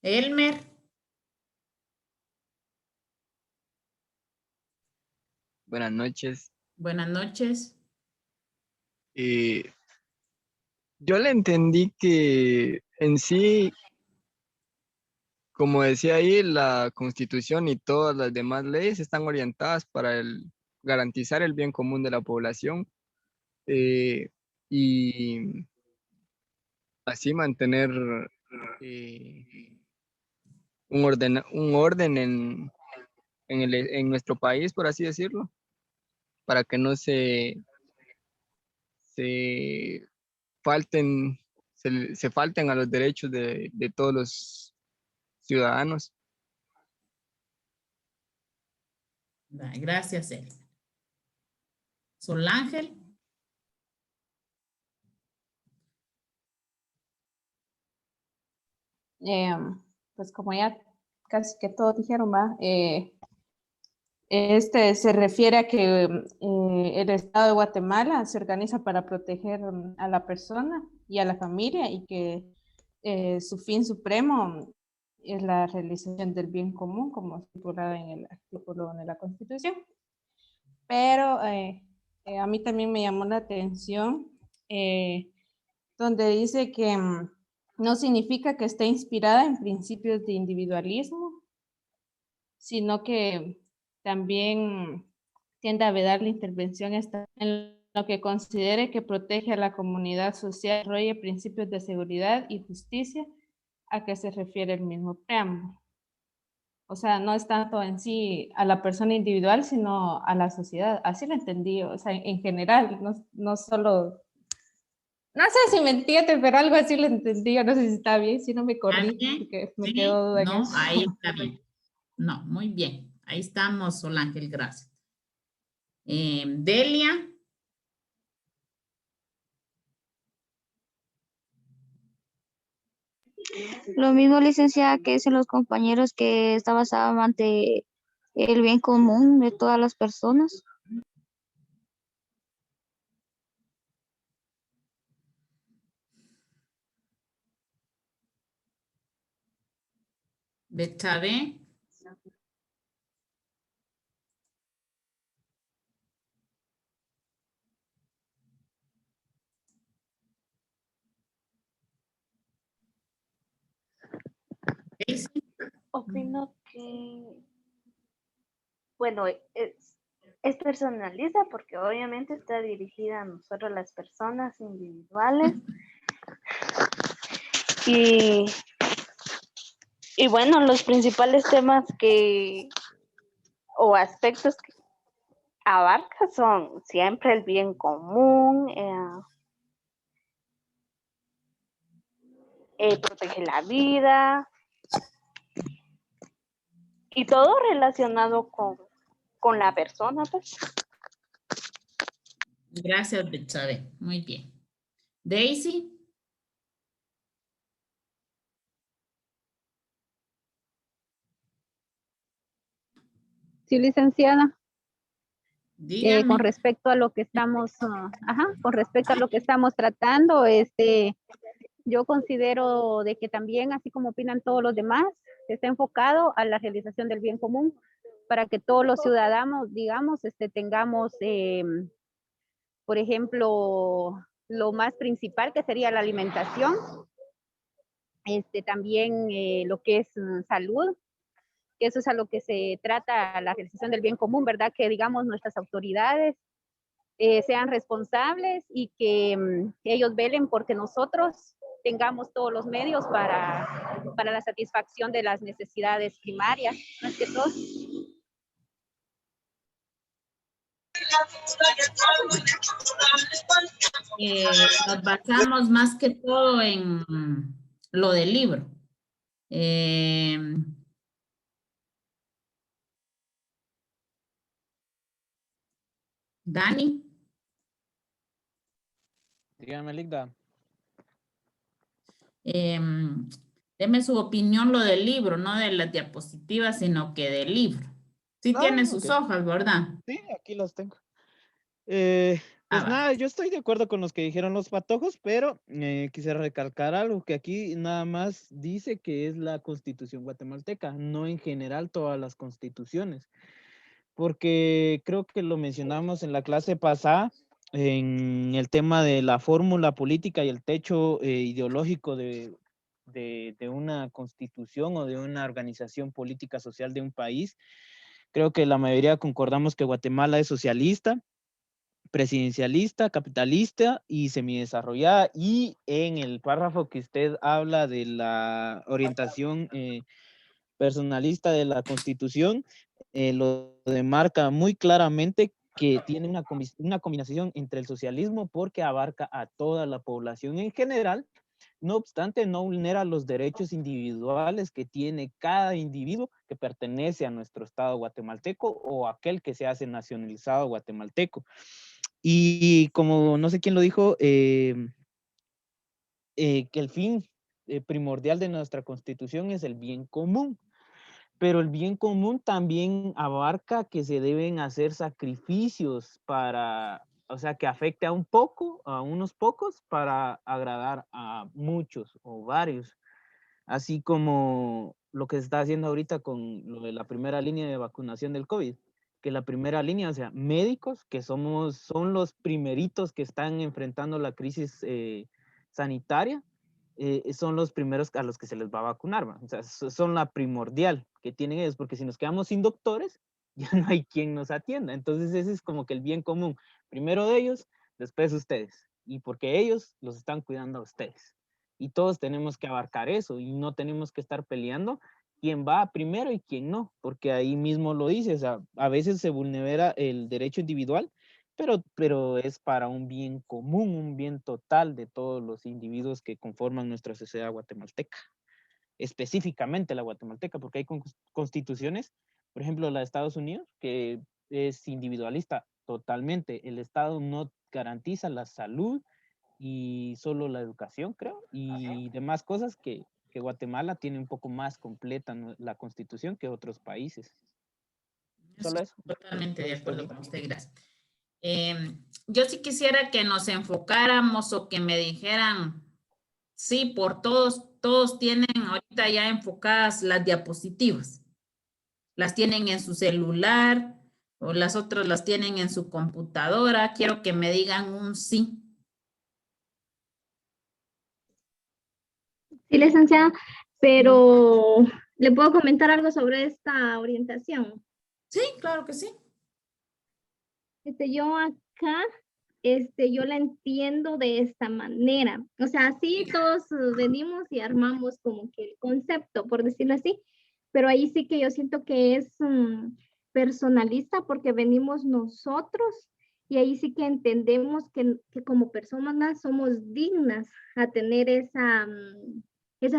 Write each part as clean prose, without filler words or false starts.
Elmer. Buenas noches. Buenas noches. Yo le entendí que en sí, como decía ahí, la Constitución y todas las demás leyes están orientadas para garantizar el bien común de la población y así mantener eh, un orden en nuestro país, por así decirlo, para que no se falten, se falten a los derechos de todos los ciudadanos. Gracias, Elmer. Solángel. Pues como ya casi que todos dijeron, va, este se refiere a que el Estado de Guatemala se organiza para proteger a la persona y a la familia y que su fin supremo es la realización del bien común, como estipulado en el artículo de la Constitución. Pero a mí también me llamó la atención donde dice que no significa que esté inspirada en principios de individualismo, sino que también tiende a vedar la intervención en lo que considere que protege a la comunidad social, desarrolle principios de seguridad y justicia a que se refiere el mismo preámbulo. O sea, no es tanto en sí a la persona individual, sino a la sociedad. Así lo entendí, o sea, en general, no solo... No sé si me entiende, pero algo así lo entendí. Yo no sé si está bien, si no me corrí, porque me quedó duda en No, eso. ahí está bien. No, muy bien. Ahí estamos, Solángel, gracias. Delia. Lo mismo, licenciada, que dicen los compañeros, que está basado ante el bien común de todas las personas. Betsabe. Daisy. Opino que, bueno, es personalista porque obviamente está dirigida a nosotros las personas individuales. Y bueno, los principales temas o aspectos que abarca son siempre el bien común, protege la vida y todo relacionado con la persona, pues. Gracias, Betsabe. Muy bien. Daisy. Sí, licenciada. Dígame. Con respecto a lo que estamos, con respecto a lo que estamos tratando, yo considero de que también, así como opinan todos los demás, está enfocado a la realización del bien común para que todos los ciudadanos, digamos, tengamos, por ejemplo, lo más principal que sería la alimentación, también lo que es salud, que eso es a lo que se trata la realización del bien común, ¿verdad? Que digamos nuestras autoridades sean responsables y que ellos velen porque nosotros tengamos todos los medios para la satisfacción de las necesidades primarias, más que todo. Nos basamos más que todo en lo del libro. Dani. Dígame, Ligda. Deme su opinión lo del libro, no de las diapositivas, sino que del libro. Sí tiene sus hojas, ¿verdad? Sí, aquí las tengo. Pues Vargas. nada, yo estoy de acuerdo con los que dijeron los patojos, pero quisiera recalcar algo que aquí nada más dice que es la Constitución guatemalteca, no en general todas las constituciones, porque creo que lo mencionamos en la clase pasada en el tema de la fórmula política y el techo ideológico de una constitución o de una organización política social de un país. Creo que la mayoría concordamos que Guatemala es socialista, presidencialista, capitalista y semidesarrollada. Y en el párrafo que usted habla de la orientación personalista de la Constitución, lo demarca muy claramente que tiene una combinación entre el socialismo porque abarca a toda la población en general. No obstante, no vulnera los derechos individuales que tiene cada individuo que pertenece a nuestro Estado guatemalteco o aquel que se hace nacionalizado guatemalteco. Y como no sé quién lo dijo, que el fin primordial de nuestra Constitución es el bien común. Pero el bien común también abarca que se deben hacer sacrificios para, o sea, que afecte a unos pocos para agradar a muchos o varios. Así como lo que se está haciendo ahorita con lo de la primera línea de vacunación del COVID, que la primera línea, o sea, médicos, que son los primeritos que están enfrentando la crisis sanitaria, son los primeros a los que se les va a vacunar, ¿va? O sea, son la primordial que tienen ellos, porque si nos quedamos sin doctores, ya no hay quien nos atienda. Entonces ese es como que el bien común. Primero de ellos, después ustedes. Y porque ellos los están cuidando a ustedes. Y todos tenemos que abarcar eso y no tenemos que estar peleando quién va primero y quién no, porque ahí mismo lo dice, o sea, a veces se vulnera el derecho individual, pero es para un bien común, un bien total de todos los individuos que conforman nuestra sociedad guatemalteca, específicamente la guatemalteca, porque hay constituciones, por ejemplo, la de Estados Unidos, que es individualista totalmente. El Estado no garantiza la salud y solo la educación, creo, y demás cosas que Guatemala tiene un poco más completa la constitución que otros países. Solo eso. Totalmente de acuerdo con usted, gracias. Yo sí quisiera que nos enfocáramos o que me dijeran, sí, por todos tienen ahorita ya enfocadas las diapositivas. Las tienen en su celular o las otras las tienen en su computadora. Quiero que me digan un sí. Sí, licenciada, pero ¿le puedo comentar algo sobre esta orientación? Sí, claro que sí. Yo acá, yo la entiendo de esta manera. O sea, sí, todos venimos y armamos como que el concepto, por decirlo así, pero ahí sí que yo siento que es personalista porque venimos nosotros y ahí sí que entendemos que como personas somos dignas a tener esa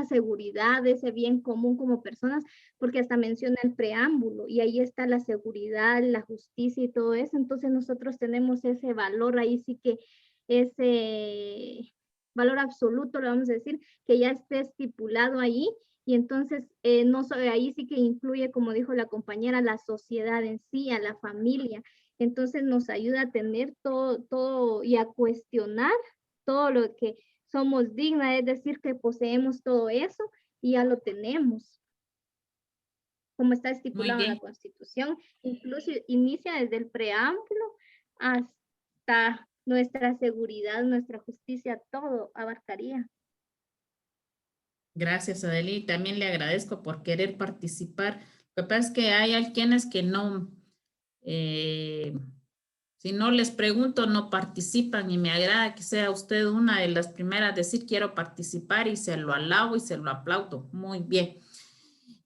seguridad, ese bien común como personas, porque hasta menciona el preámbulo y ahí está la seguridad, la justicia y todo eso. Entonces nosotros tenemos ese valor, ahí sí que ese valor absoluto, le vamos a decir, que ya esté estipulado ahí. Y entonces ahí sí que incluye, como dijo la compañera, la sociedad en sí, a la familia. Entonces nos ayuda a tener todo y a cuestionar todo lo que somos dignas, es decir, que poseemos todo eso y ya lo tenemos, como está estipulado en la Constitución. Incluso inicia desde el preámbulo hasta nuestra seguridad, nuestra justicia, todo abarcaría. Gracias, Adeli. También le agradezco por querer participar. Lo que pasa es que hay quienes que no, si no les pregunto, no participan y me agrada que sea usted una de las primeras a decir quiero participar y se lo alabo y se lo aplaudo. Muy bien.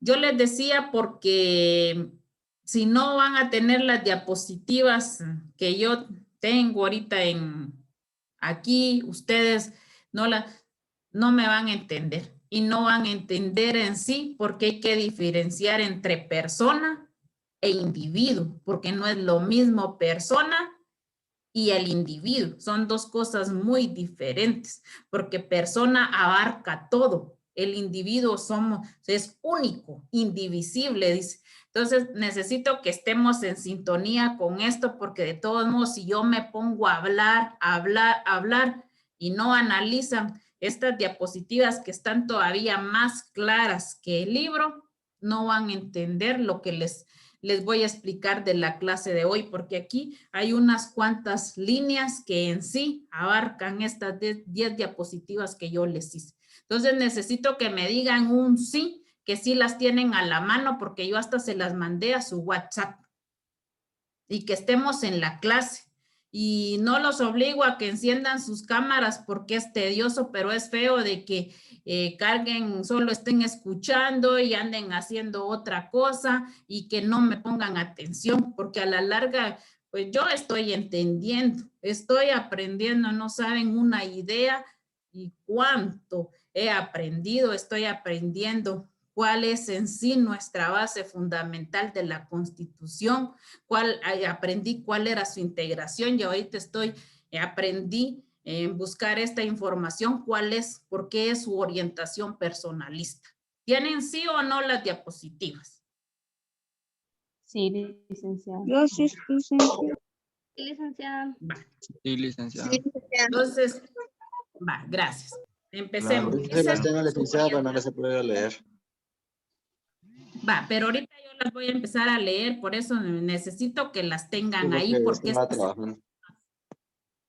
Yo les decía porque si no van a tener las diapositivas que yo tengo ahorita aquí, ustedes no me van a entender y no van a entender en sí porque hay que diferenciar entre persona e individuo, porque no es lo mismo persona y el individuo. Son dos cosas muy diferentes, porque persona abarca todo, El individuo es único, indivisible, dice. Entonces, necesito que estemos en sintonía con esto, porque de todos modos, si yo me pongo a hablar y no analizan estas diapositivas que están todavía más claras que el libro, no van a entender lo que les voy a explicar de la clase de hoy, porque aquí hay unas cuantas líneas que en sí abarcan estas 10 diapositivas que yo les hice. Entonces necesito que me digan un sí, que sí las tienen a la mano, porque yo hasta se las mandé a su WhatsApp. Y que estemos en la clase. Y no los obligo a que enciendan sus cámaras porque es tedioso, pero es feo de que carguen, solo estén escuchando y anden haciendo otra cosa y que no me pongan atención, porque a la larga, pues yo estoy entendiendo, estoy aprendiendo, no saben una idea y cuánto he aprendido, estoy aprendiendo cuál es en sí nuestra base fundamental de la Constitución, aprendí cuál era su integración y ahorita aprendí en buscar esta información, por qué es su orientación personalista. ¿Tienen sí o no las diapositivas? Sí, licenciada. Yo sí, licenciada. Sí, licenciada. Sí, licenciado. Sí, licenciada. Entonces, gracias. Empecemos. Claro, si las tengo licenciada, pero no las he podido leer. Pero ahorita yo las voy a empezar a leer, por eso necesito que las tengan Sí, ahí, porque estaba estas trabajando.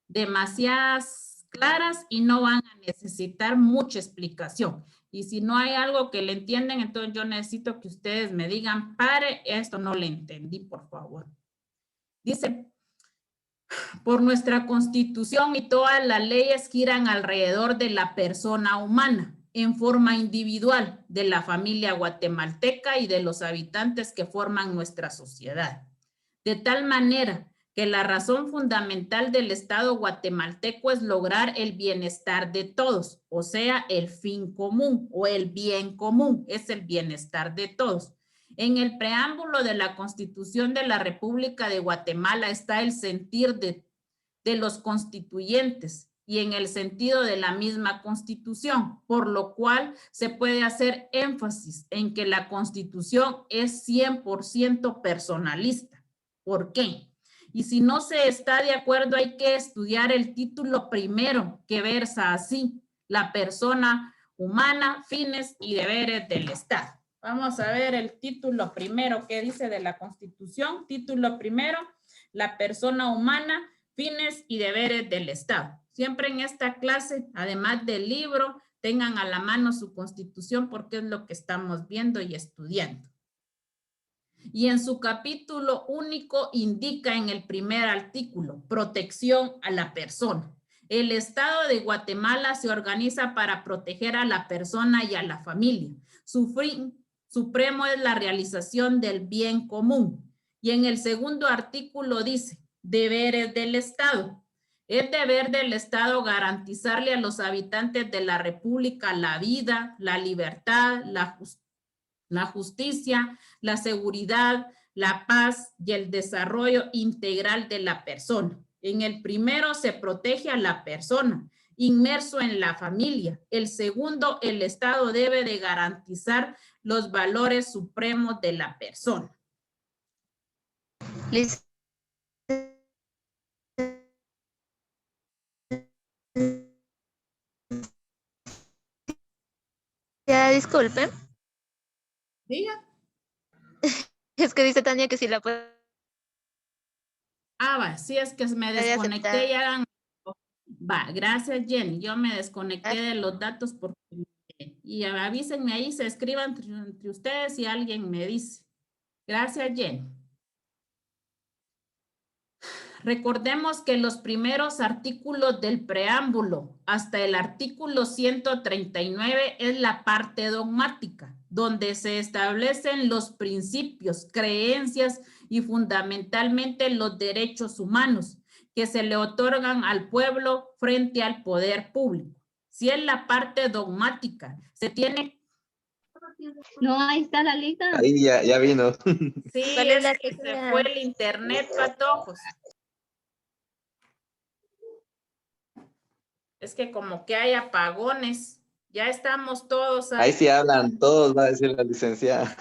demasiadas claras y no van a necesitar mucha explicación. Y si no hay algo que le entienden, entonces yo necesito que ustedes me digan, pare, esto no le entendí, por favor. Dice, por nuestra Constitución y todas las leyes giran alrededor de la persona humana, en forma individual, de la familia guatemalteca y de los habitantes que forman nuestra sociedad. De tal manera que la razón fundamental del Estado guatemalteco es lograr el bienestar de todos, o sea, el fin común o el bien común, es el bienestar de todos. En el preámbulo de la Constitución de la República de Guatemala está el sentir de los constituyentes y en el sentido de la misma Constitución, por lo cual se puede hacer énfasis en que la Constitución es 100% personalista. ¿Por qué? Y si no se está de acuerdo, hay que estudiar el título primero, que versa así: la persona humana, fines y deberes del Estado. Vamos a ver el título primero que dice de la Constitución. Título primero, la persona humana, fines y deberes del Estado. Siempre en esta clase, además del libro, tengan a la mano su Constitución porque es lo que estamos viendo y estudiando. Y en su capítulo único indica en el primer artículo, protección a la persona. El Estado de Guatemala se organiza para proteger a la persona y a la familia. Su fin supremo es la realización del bien común. Y en el segundo artículo dice, deberes del Estado. Es deber del Estado garantizarle a los habitantes de la República la vida, la libertad, la justicia, la seguridad, la paz y el desarrollo integral de la persona. En el primero se protege a la persona, inmerso en la familia. El segundo, el Estado debe de garantizar los valores supremos de la persona. Ya, disculpen. Diga. Es que dice Tania que si la puede. Sí, es que me desconecté y hagan. Gracias, Jenny. Yo me desconecté de los datos porque y avísenme ahí, se escriban entre ustedes y alguien me dice. Gracias, Jenny. Recordemos que los primeros artículos del preámbulo hasta el artículo 139 es la parte dogmática, donde se establecen los principios, creencias y fundamentalmente los derechos humanos que se le otorgan al pueblo frente al poder público. Si es la parte dogmática, se tiene... No, ahí está la liga. Ahí ya vino. Sí, es que se fue el internet, patojos. Es que como que hay apagones Ya estamos todos Ahí ahí. sí hablan todos, va a decir la licenciada.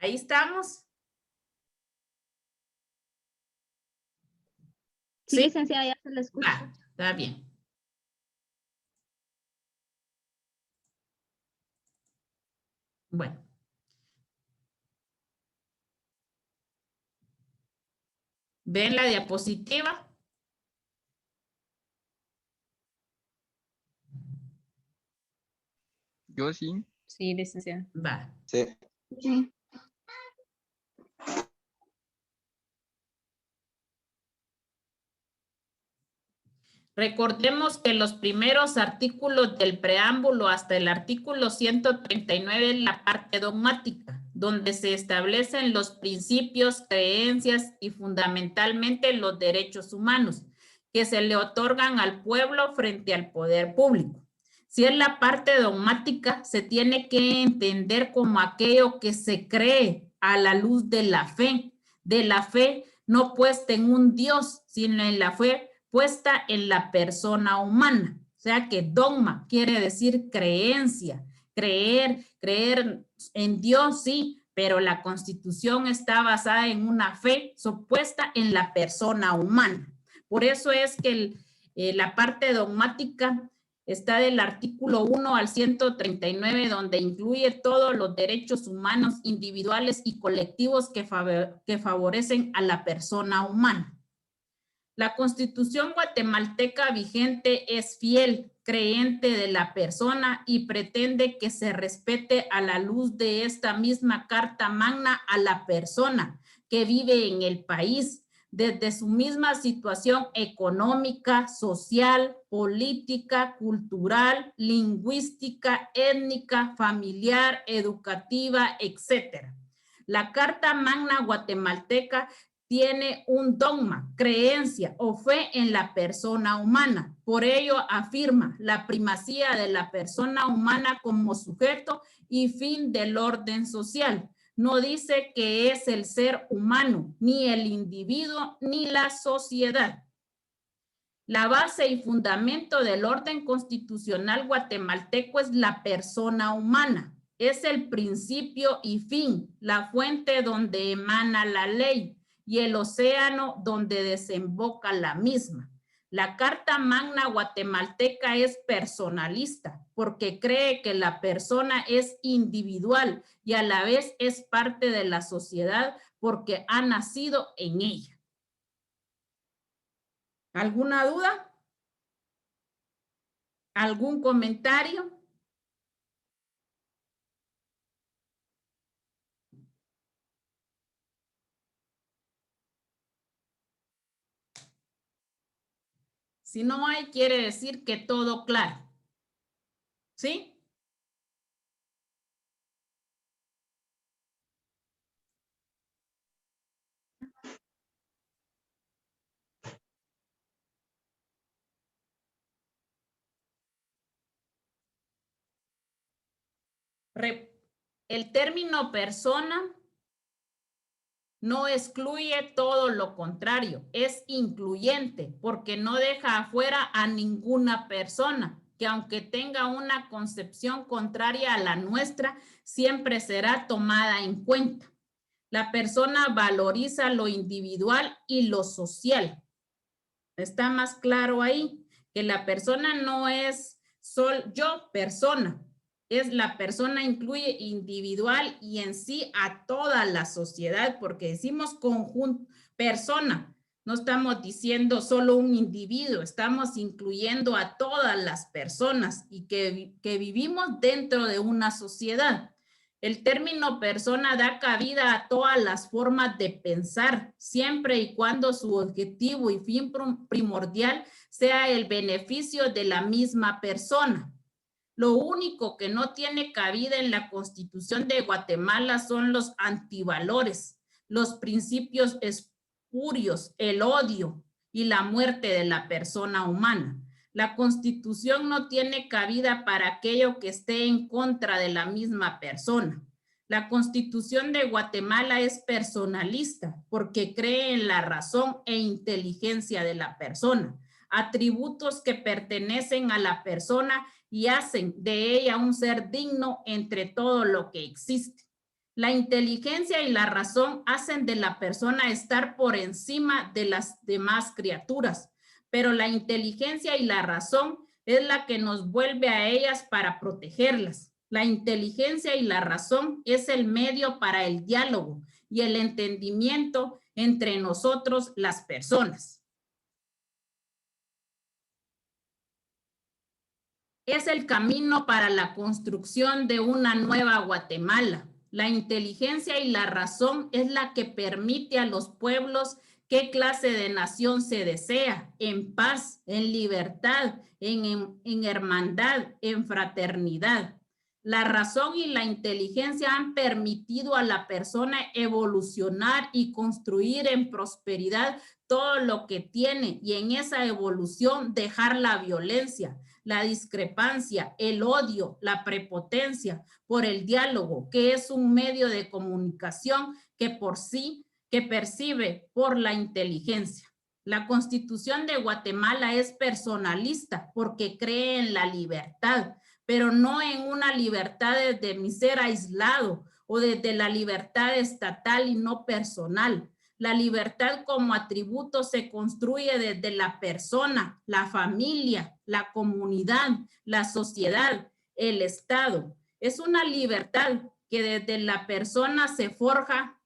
Ahí estamos. Sí, Sí, licenciada, ya se la escucha. va, está bien. Bueno. ¿Ven la diapositiva? Yo sí. Sí, licenciada. Va. Sí. Sí. Recordemos que los primeros artículos del preámbulo hasta el artículo 139 es la parte dogmática, donde se establecen los principios, creencias y fundamentalmente los derechos humanos que se le otorgan al pueblo frente al poder público. Si es la parte dogmática, se tiene que entender como aquello que se cree a la luz de la fe no puesta en un Dios, sino en la fe puesta en la persona humana. O sea que dogma quiere decir creencia, creer en Dios, sí, pero la Constitución está basada en una fe supuesta en la persona humana. Por eso es que la parte dogmática está del artículo 1 al 139, donde incluye todos los derechos humanos individuales y colectivos que favorecen a la persona humana. La Constitución guatemalteca vigente es fiel, creyente de la persona y pretende que se respete a la luz de esta misma Carta Magna a la persona que vive en el país, desde su misma situación económica, social, política, cultural, lingüística, étnica, familiar, educativa, etc. La Carta Magna guatemalteca tiene un dogma, creencia o fe en la persona humana. Por ello afirma la primacía de la persona humana como sujeto y fin del orden social. No dice que es el ser humano, ni el individuo, ni la sociedad. La base y fundamento del orden constitucional guatemalteco es la persona humana. Es el principio y fin, la fuente donde emana la ley y el océano donde desemboca la misma. La Carta Magna guatemalteca es personalista porque cree que la persona es individual y a la vez es parte de la sociedad porque ha nacido en ella. ¿Alguna duda? ¿Algún comentario? Si no hay, quiere decir que todo claro. ¿Sí? El término persona no excluye todo lo contrario, es incluyente porque no deja afuera a ninguna persona que aunque tenga una concepción contraria a la nuestra, siempre será tomada en cuenta. La persona valoriza lo individual y lo social. Está más claro ahí que la persona no es solo yo, persona. Es la persona incluye individual y en sí a toda la sociedad, porque decimos conjunto, persona. No estamos diciendo solo un individuo, estamos incluyendo a todas las personas y que vivimos dentro de una sociedad. El término persona da cabida a todas las formas de pensar, siempre y cuando su objetivo y fin primordial sea el beneficio de la misma persona. Lo único que no tiene cabida en la Constitución de Guatemala son los antivalores, los principios espurios, el odio y la muerte de la persona humana. La Constitución no tiene cabida para aquello que esté en contra de la misma persona. La Constitución de Guatemala es personalista porque cree en la razón e inteligencia de la persona. atributos que pertenecen a la persona y hacen de ella un ser digno entre todo lo que existe. La inteligencia y la razón hacen de la persona estar por encima de las demás criaturas, pero la inteligencia y la razón es la que nos vuelve a ellas para protegerlas. La inteligencia y la razón es el medio para el diálogo y el entendimiento entre nosotros las personas. Es el camino para la construcción de una nueva Guatemala. La inteligencia y la razón es la que permite a los pueblos qué clase de nación se desea, en paz, en libertad, en hermandad, en fraternidad. La razón y la inteligencia han permitido a la persona evolucionar y construir en prosperidad todo lo que tiene y en esa evolución dejar la violencia, la discrepancia, el odio, la prepotencia por el diálogo, que es un medio de comunicación que percibe por la inteligencia. La Constitución de Guatemala es personalista porque cree en la libertad, pero no en una libertad desde mi ser aislado o desde la libertad estatal y no personal. La libertad como atributo se construye desde la persona, la familia, la comunidad, la sociedad, el Estado. Es una libertad que desde la persona se forja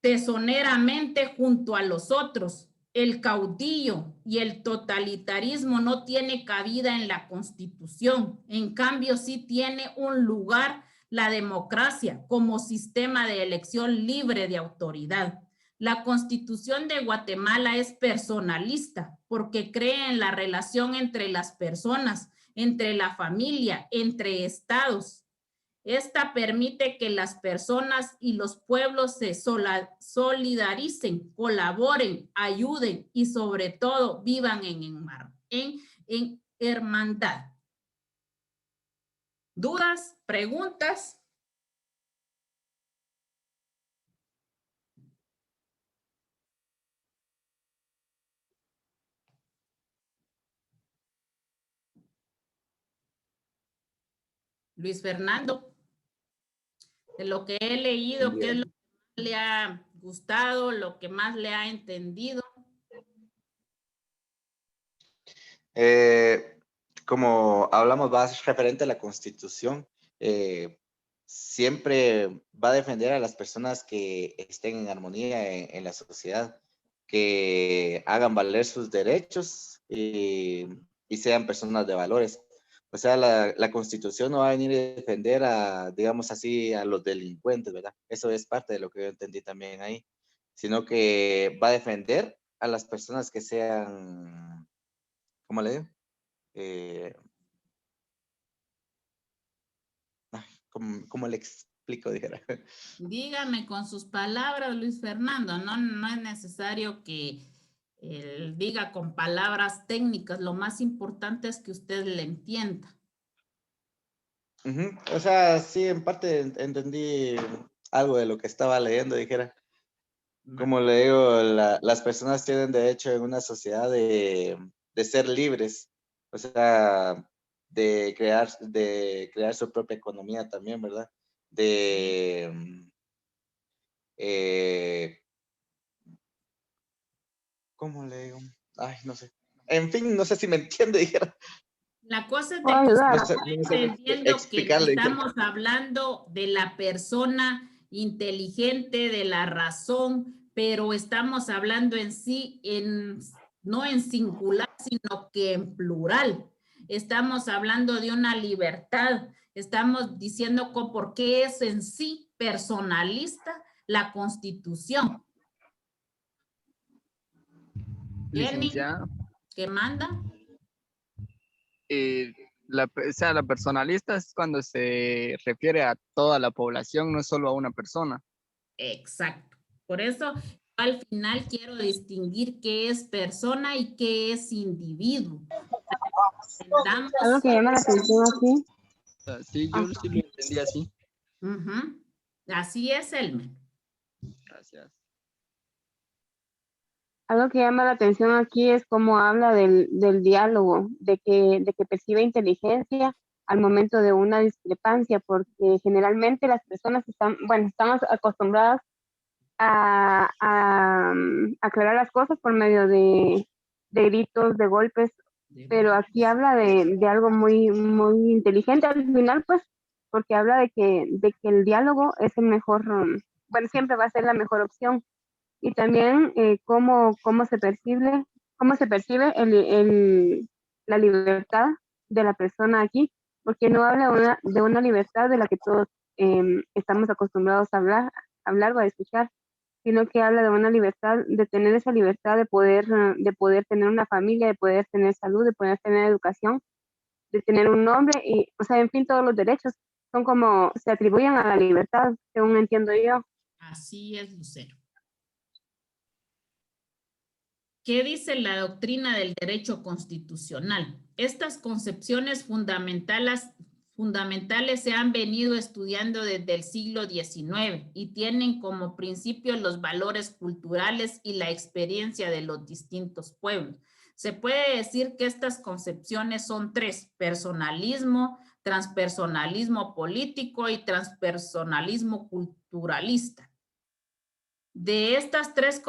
tesoneramente junto a los otros. El caudillo y el totalitarismo no tiene cabida en la Constitución. En cambio, sí tiene un lugar la democracia como sistema de elección libre de autoridad. La Constitución de Guatemala es personalista porque cree en la relación entre las personas, entre la familia, entre estados. Esta permite que las personas y los pueblos se solidaricen, colaboren, ayuden y sobre todo vivan en hermandad. ¿Dudas? ¿Preguntas? Luis Fernando, de lo que he leído, ¿qué es lo que más le ha gustado, lo que más le ha entendido? Como hablamos más referente a la Constitución, siempre va a defender a las personas que estén en armonía en la sociedad, que hagan valer sus derechos y sean personas de valores. O sea, la Constitución no va a venir a defender a, digamos así, a los delincuentes, ¿verdad? Eso es parte de lo que yo entendí también ahí, sino que va a defender a las personas que sean, ¿cómo le digo? ¿Cómo le explico? Dijera. Dígame con sus palabras, Luis Fernando. No es necesario que él diga con palabras técnicas. Lo más importante es que usted le entienda. O sea, sí, en parte entendí algo de lo que estaba leyendo, dijera. Como le digo, las personas tienen derecho en una sociedad de ser libres, o sea, de crear su propia economía también, ¿verdad? ¿Cómo le digo? Ay, no sé. En fin, no sé si me entiende, dijera. La cosa es de que No sé entendiendo explicarle. que estamos hablando de la persona inteligente, de la razón, pero estamos hablando en sí, no en singular, sino que en plural. Estamos hablando de una libertad. Estamos diciendo por qué es en sí personalista la Constitución. Licenciada. ¿Qué manda? La personalista es cuando se refiere a toda la población, no solo a una persona. Exacto. Por eso al final quiero distinguir qué es persona y qué es individuo. Algo que llama la atención aquí. Sí, yo sí lo entendí así. Así es, Elmer. Gracias. Algo que llama la atención aquí es cómo habla del diálogo, de que percibe inteligencia al momento de una discrepancia, porque generalmente las personas estamos acostumbradas a aclarar las cosas por medio de gritos, de golpes, pero aquí habla de algo muy, muy inteligente al final, pues, porque habla de que el diálogo es el mejor, siempre va a ser la mejor opción. Y también cómo se percibe la libertad de la persona aquí, porque no habla de una libertad de la que todos estamos acostumbrados a hablar o a escuchar, sino que habla de una libertad, de tener esa libertad de poder tener una familia, de poder tener salud, de poder tener educación, de tener un nombre y, o sea, en fin, todos los derechos son como se atribuyen a la libertad, según entiendo yo. Así es, Lucero. ¿Qué dice la doctrina del derecho constitucional? Estas concepciones fundamentales se han venido estudiando desde el siglo XIX y tienen como principio los valores culturales y la experiencia de los distintos pueblos. Se puede decir que estas concepciones son tres: personalismo, transpersonalismo político y transpersonalismo culturalista. De estas tres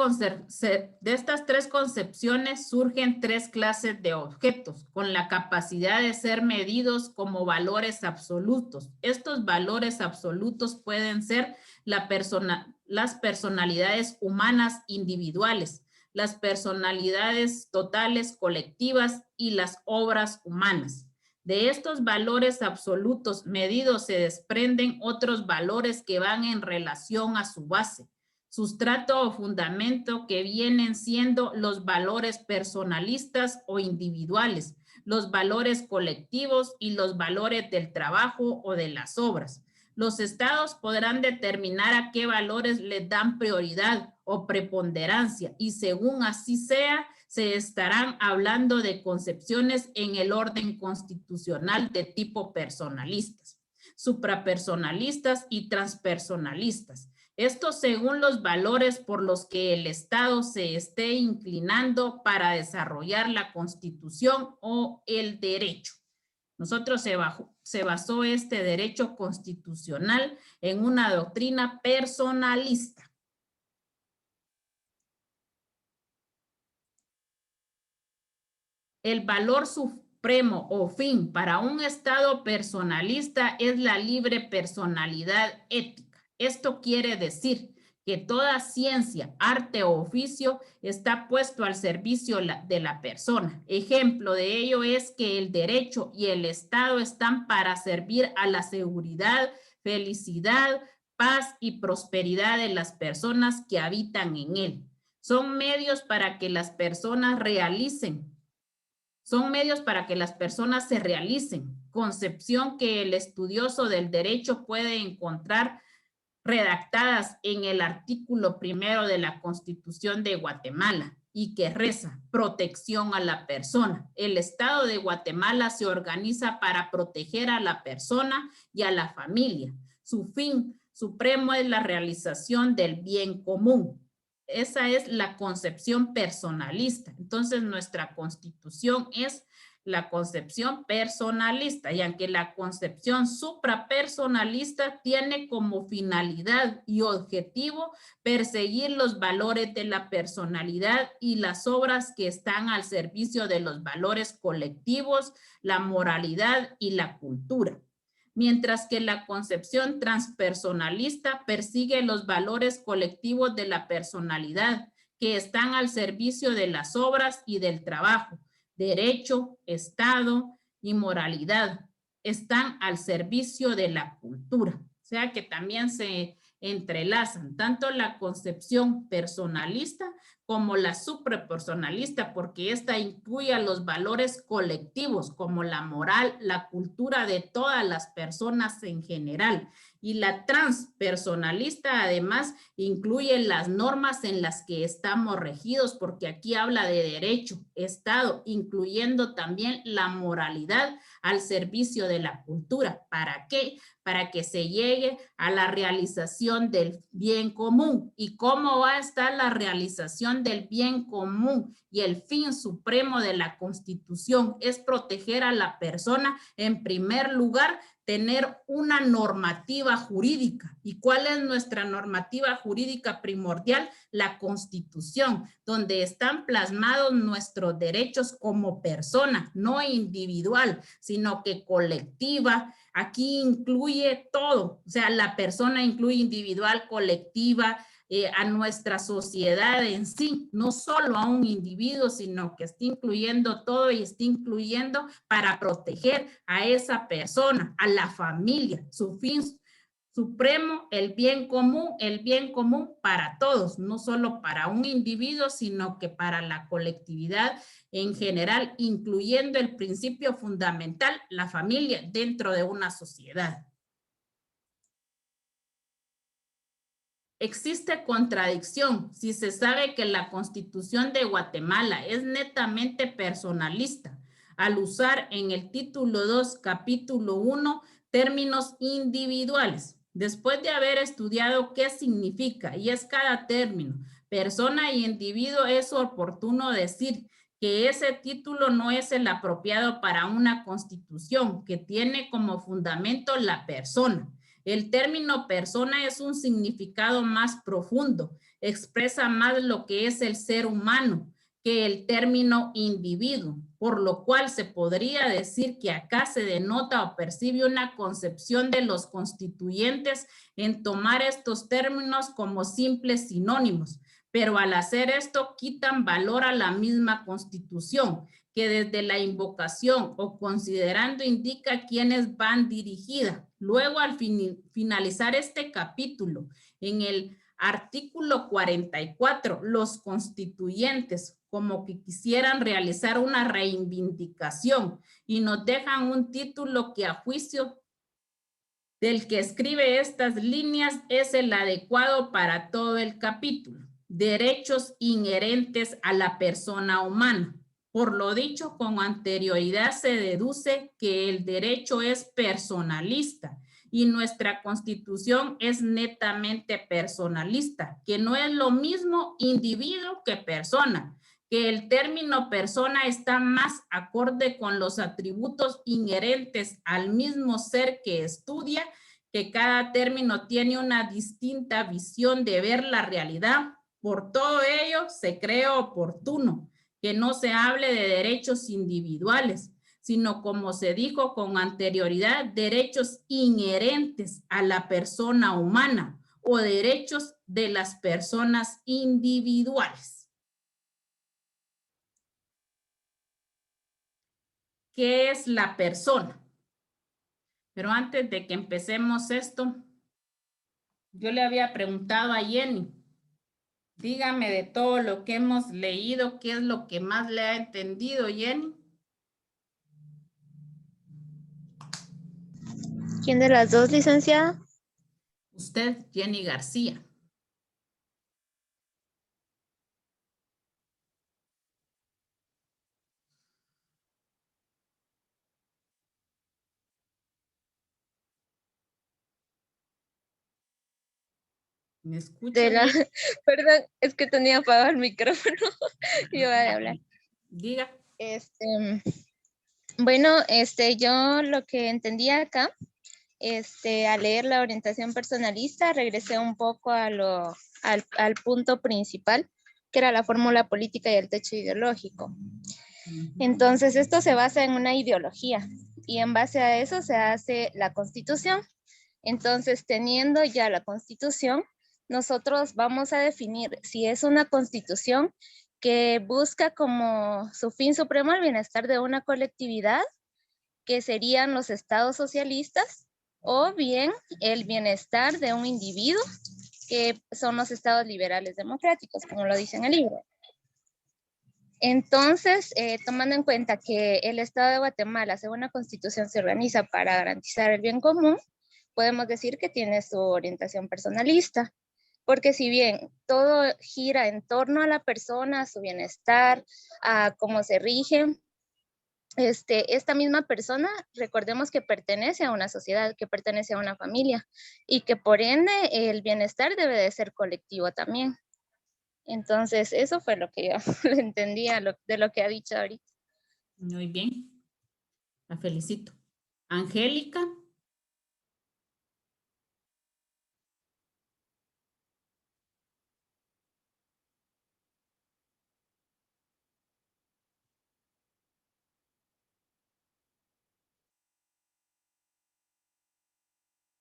concepciones surgen tres clases de objetos con la capacidad de ser medidos como valores absolutos. Estos valores absolutos pueden ser las personalidades humanas individuales, las personalidades totales colectivas y las obras humanas. De estos valores absolutos medidos se desprenden otros valores que van en relación a su base, sustrato o fundamento, que vienen siendo los valores personalistas o individuales, los valores colectivos y los valores del trabajo o de las obras. Los estados podrán determinar a qué valores les dan prioridad o preponderancia y según así sea, se estarán hablando de concepciones en el orden constitucional de tipo personalistas, suprapersonalistas y transpersonalistas. Esto según los valores por los que el Estado se esté inclinando para desarrollar la Constitución o el derecho. Nosotros se basó este derecho constitucional en una doctrina personalista. El valor supremo o fin para un Estado personalista es la libre personalidad ética. Esto quiere decir que toda ciencia, arte o oficio está puesto al servicio de la persona. Ejemplo de ello es que el derecho y el Estado están para servir a la seguridad, felicidad, paz y prosperidad de las personas que habitan en él. Son medios para que las personas se realicen, concepción que el estudioso del derecho puede encontrar redactadas en el artículo 1 de la Constitución de Guatemala y que reza: protección a la persona. El Estado de Guatemala se organiza para proteger a la persona y a la familia. Su fin supremo es la realización del bien común. Esa es la concepción personalista. Entonces, nuestra Constitución es la concepción personalista, y aunque la concepción suprapersonalista tiene como finalidad y objetivo perseguir los valores de la personalidad y las obras que están al servicio de los valores colectivos, la moralidad y la cultura. Mientras que la concepción transpersonalista persigue los valores colectivos de la personalidad que están al servicio de las obras y del trabajo. Derecho, Estado y moralidad están al servicio de la cultura. O sea que también se entrelazan tanto la concepción personalista como la suprapersonalista, porque esta incluye a los valores colectivos como la moral, la cultura de todas las personas en general. Y la transpersonalista además incluye las normas en las que estamos regidos, porque aquí habla de derecho, Estado, incluyendo también la moralidad al servicio de la cultura. ¿Para qué? Para que se llegue a la realización del bien común. ¿Y cómo va a estar la realización consideración del bien común y el fin supremo de la Constitución es proteger a la persona, en primer lugar, tener una normativa jurídica. ¿Y cuál es nuestra normativa jurídica primordial? La Constitución, donde están plasmados nuestros derechos como persona, no individual, sino que colectiva. Aquí incluye todo, o sea, la persona incluye individual, colectiva, a nuestra sociedad en sí, no solo a un individuo, sino que está incluyendo todo y está incluyendo para proteger a esa persona, a la familia, su fin supremo, el bien común para todos, no solo para un individuo, sino que para la colectividad en general, incluyendo el principio fundamental, la familia dentro de una sociedad. Existe contradicción si se sabe que la Constitución de Guatemala es netamente personalista, al usar en el título 2, capítulo 1, términos individuales. Después de haber estudiado qué significa y es cada término, persona y individuo, es oportuno decir que ese título no es el apropiado para una Constitución que tiene como fundamento la persona. El término persona es un significado más profundo, expresa más lo que es el ser humano que el término individuo, por lo cual se podría decir que acá se denota o percibe una concepción de los constituyentes en tomar estos términos como simples sinónimos, pero al hacer esto quitan valor a la misma Constitución, que desde la invocación o considerando indica a quiénes van dirigida. Luego, al finalizar este capítulo, en el artículo 44, los constituyentes como que quisieran realizar una reivindicación y nos dejan un título que a juicio del que escribe estas líneas es el adecuado para todo el capítulo. Derechos inherentes a la persona humana. Por lo dicho con anterioridad se deduce que el derecho es personalista y nuestra Constitución es netamente personalista, que no es lo mismo individuo que persona, que el término persona está más acorde con los atributos inherentes al mismo ser que estudia, que cada término tiene una distinta visión de ver la realidad. Por todo ello, se cree oportuno que no se hable de derechos individuales, sino como se dijo con anterioridad, derechos inherentes a la persona humana o derechos de las personas individuales. ¿Qué es la persona? Pero antes de que empecemos esto, yo le había preguntado a Jenny, dígame de todo lo que hemos leído, ¿qué es lo que más le ha entendido, Jenny? ¿Quién de las dos, licenciada? Usted, Jenny García. ¿Me escucha? Perdón, es que tenía apagado el micrófono. Yo voy a hablar. Diga. Bueno, yo lo que entendía acá, al leer la orientación personalista, regresé un poco al punto principal, que era la fórmula política y el techo ideológico. Entonces, esto se basa en una ideología y en base a eso se hace la Constitución. Entonces, teniendo ya la Constitución, nosotros vamos a definir si es una Constitución que busca como su fin supremo el bienestar de una colectividad, que serían los estados socialistas, o bien el bienestar de un individuo, que son los estados liberales democráticos, como lo dice en el libro. Entonces, tomando en cuenta que el Estado de Guatemala, según la Constitución, se organiza para garantizar el bien común, podemos decir que tiene su orientación personalista. Porque si bien todo gira en torno a la persona, a su bienestar, a cómo se rige, esta misma persona, recordemos que pertenece a una sociedad, que pertenece a una familia y que por ende el bienestar debe de ser colectivo también. Entonces, eso fue lo que yo entendía de lo que ha dicho ahorita. Muy bien. La felicito. Angélica.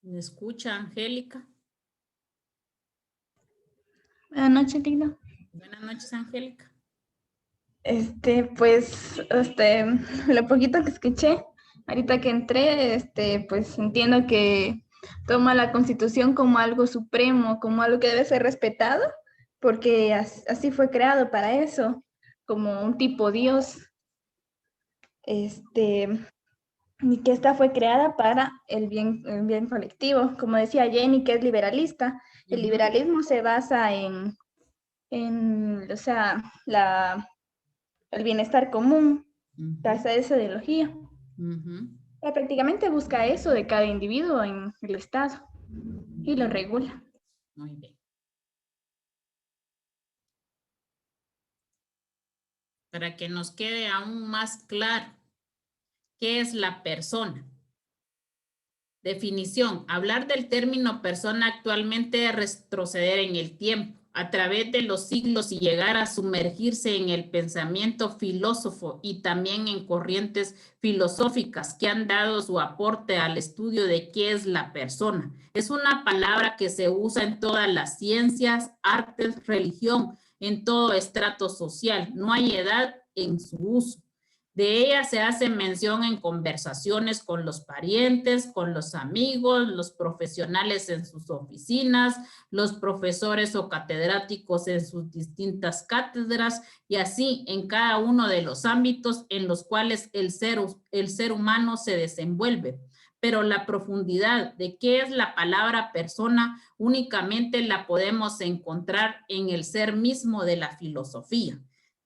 ¿Me escucha, Angélica? Buenas noches, Lina. Buenas noches, Angélica. Pues, lo poquito que escuché, ahorita que entré, pues entiendo que toma la Constitución como algo supremo, como algo que debe ser respetado, porque así fue creado para eso, como un tipo Dios, y que esta fue creada para el bien colectivo. Como decía Jenny, que es liberalista, el liberalismo se basa o sea, el bienestar común, gracias a esa ideología. Prácticamente busca eso de cada individuo en el Estado y lo regula. Muy bien. Para que nos quede aún más claro, ¿qué es la persona? Definición: hablar del término persona actualmente es retroceder en el tiempo, a través de los siglos y llegar a sumergirse en el pensamiento filósofo y también en corrientes filosóficas que han dado su aporte al estudio de qué es la persona. Es una palabra que se usa en todas las ciencias, artes, religión, en todo estrato social. No hay edad en su uso. De ella se hace mención en conversaciones con los parientes, con los amigos, los profesionales en sus oficinas, los profesores o catedráticos en sus distintas cátedras y así en cada uno de los ámbitos en los cuales el ser humano se desenvuelve. Pero la profundidad de qué es la palabra persona únicamente la podemos encontrar en el ser mismo de la filosofía.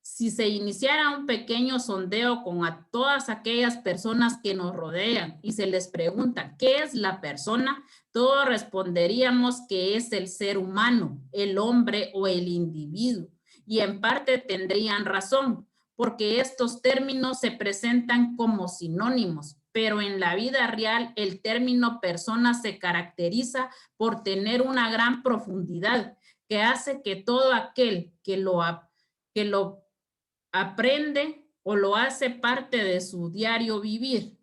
Si se iniciara un pequeño sondeo con a todas aquellas personas que nos rodean y se les pregunta ¿qué es la persona?, todos responderíamos que es el ser humano, el hombre o el individuo. Y en parte tendrían razón, porque estos términos se presentan como sinónimos, pero en la vida real el término persona se caracteriza por tener una gran profundidad que hace que todo aquel que lo aprende o lo hace parte de su diario vivir.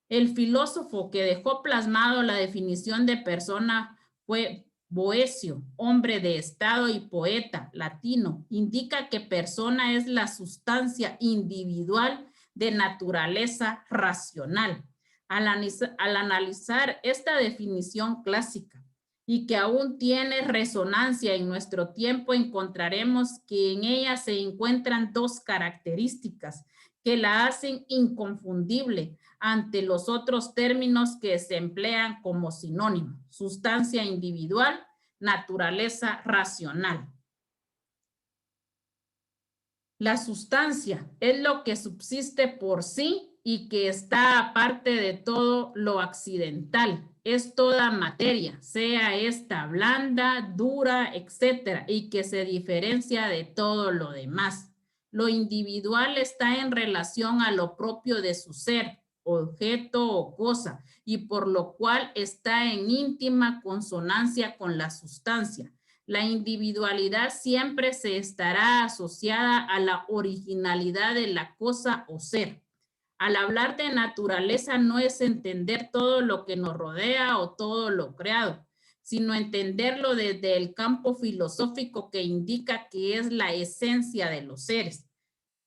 El filósofo que dejó plasmado la definición de persona fue Boecio, hombre de estado y poeta latino. Indica que persona es la sustancia individual de naturaleza racional. Al analizar esta definición clásica, y que aún tiene resonancia en nuestro tiempo, encontraremos que en ella se encuentran dos características que la hacen inconfundible ante los otros términos que se emplean como sinónimo: sustancia individual, naturaleza racional. La sustancia es lo que subsiste por sí y que está aparte de todo lo accidental. Es toda materia, sea esta blanda, dura, etcétera, y que se diferencia de todo lo demás. Lo individual está en relación a lo propio de su ser, objeto o cosa, y por lo cual está en íntima consonancia con la sustancia. La individualidad siempre se estará asociada a la originalidad de la cosa o ser. Al hablar de naturaleza no es entender todo lo que nos rodea o todo lo creado, sino entenderlo desde el campo filosófico que indica que es la esencia de los seres.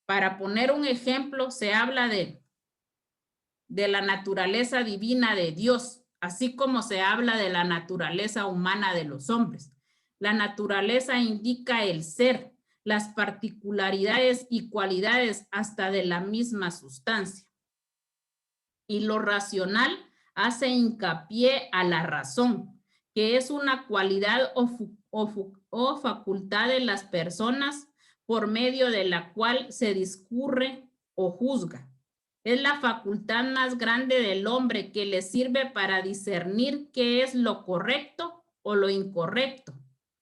Para poner un ejemplo, se habla de la naturaleza divina de Dios, así como se habla de la naturaleza humana de los hombres. La naturaleza indica el ser, las particularidades y cualidades hasta de la misma sustancia. Y lo racional hace hincapié a la razón, que es una cualidad o facultad de las personas por medio de la cual se discurre o juzga. Es la facultad más grande del hombre que le sirve para discernir qué es lo correcto o lo incorrecto,